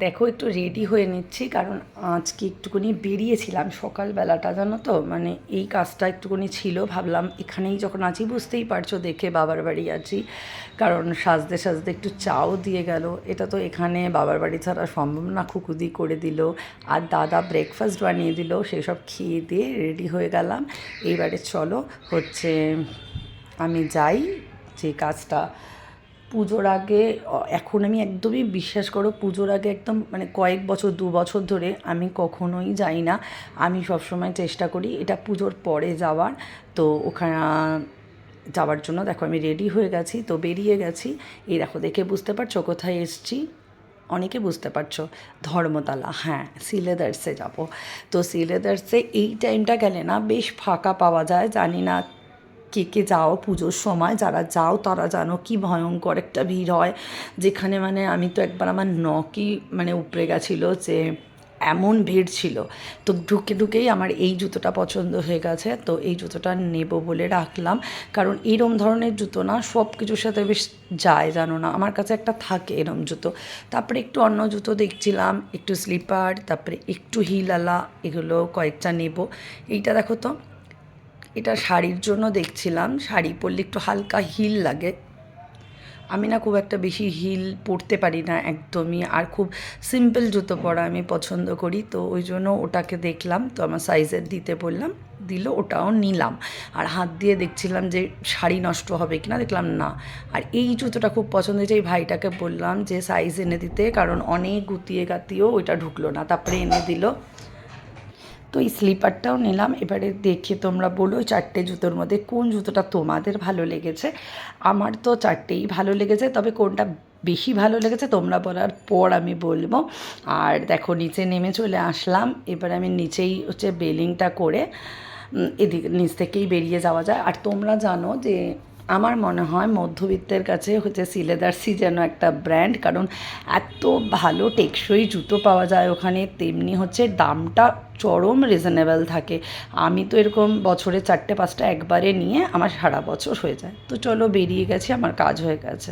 দেখো একটু রেডি হয়ে নিচ্ছি, কারণ আজকে একটুখানি বেরিয়েছিলাম সকালবেলাটা, জানো তো, মানে এই কাজটা একটুখানি ছিল। ভাবলাম এখানেই যখন আছি, বুঝতেই পারছো দেখে বাবার বাড়ি আছি, কারণ সাজতে সাজতে একটু চাও দিয়ে গেল। এটা তো এখানে বাবার বাড়ি ছাড়া সম্ভব না, খুকুদি করে দিল আর দাদা ব্রেকফাস্ট বানিয়ে দিল, সেসব খেয়ে দিয়ে রেডি হয়ে গেলাম। এইবারে চলো হচ্ছে আমি যাই যে কাজটা পুজোর আগে। এখন আমি একদমই বিশ্বাস করো, পুজোর আগে একদম মানে কয়েক বছর 2 বছর ধরে আমি কখনোই যাই না। আমি সবসময় চেষ্টা করি এটা পুজোর পরে যাওয়ার। তো ওখানে যাওয়ার জন্য দেখো আমি রেডি হয়ে গেছি, তো বেরিয়ে গেছি। এই দেখো দেখে বুঝতে পারছো কোথায় এসছি, অনেকে বুঝতে পারছো, ধর্মতলা। হ্যাঁ, সিলেদার্সে যাব। তো সিলেদার্সে এই টাইমটা গেলে না বেশ ফাঁকা পাওয়া যায়। জানি না কে কে যাও পুজোর সময়, যারা যাও তারা জানো কি ভয়ঙ্কর একটা ভিড় হয়, যেখানে মানে আমি তো একবার আমার নখই মানে উপড়ে গেছিলো, যে এমন ভিড় ছিল। তো ঢুকে ঢুকেই আমার এই জুতোটা পছন্দ হয়ে গেছে, তো এই জুতোটা নেব বলে রাখলাম। কারণ এরম ধরনের জুতো না সব কিছুর সাথে বেশ যায়, জানো না, আমার কাছে একটা থাকে এরম জুতো। তারপরে একটু অন্য জুতো দেখছিলাম, একটু স্লিপার, তারপরে একটু হিলওয়ালা, এগুলো কয়েকটা নেব। এইটা দেখো তো, এটা শাড়ির জন্য দেখছিলাম, শাড়ি পরলে একটু হালকা হিল লাগে। আমি না খুব একটা বেশি হিল পরতে পারি না একদমই, আর খুব সিম্পল জুতো পরা আমি পছন্দ করি। তো ওই জন্য ওটাকে দেখলাম, তো আমার সাইজের দিতে বললাম, দিল, ওটাও নিলাম। আর হাত দিয়ে দেখছিলাম যে শাড়ি নষ্ট হবে কি না, দেখলাম না। আর এই জুতোটা খুব পছন্দ হয়েছে, এই ভাইটাকে বললাম যে সাইজ এনে দিতে, কারণ অনেক গুতিয়ে গাতিয়েও ওইটা ঢুকলো না, তারপরে এনে দিল। তো এই স্লিপারটাও নিলাম। এবারে দেখে তোমরা বলো 4টে জুতোর মধ্যে কোন জুতোটা তোমাদের ভালো লেগেছে। আমার তো 4টেই ভালো লেগেছে, তবে কোনটা বেশি ভালো লেগেছে তোমরা বলার পর আমি বলবো। আর দেখো নিচে নেমে চলে আসলাম। এবার আমি নিচেই হচ্ছে বেলিংটা করে এদিকে নিচ থেকেই বেরিয়ে যাওয়া যায়। আর তোমরা জানো যে আমার মনে হয় মধ্যবিত্তের কাছে হচ্ছে সিলেদার্সই যেন একটা ব্র্যান্ড, কারণ এত ভালো টেকসই জুতো পাওয়া যায় ওখানে, তেমনি হচ্ছে দামটা চরম রিজনেবল থাকে। আমি তো এরকম বছরে 4টে 5টা একবারে নিয়ে আমার সারা বছর হয়ে যায়। তো চলো বেরিয়ে গেছি, আমার কাজ হয়ে গেছে।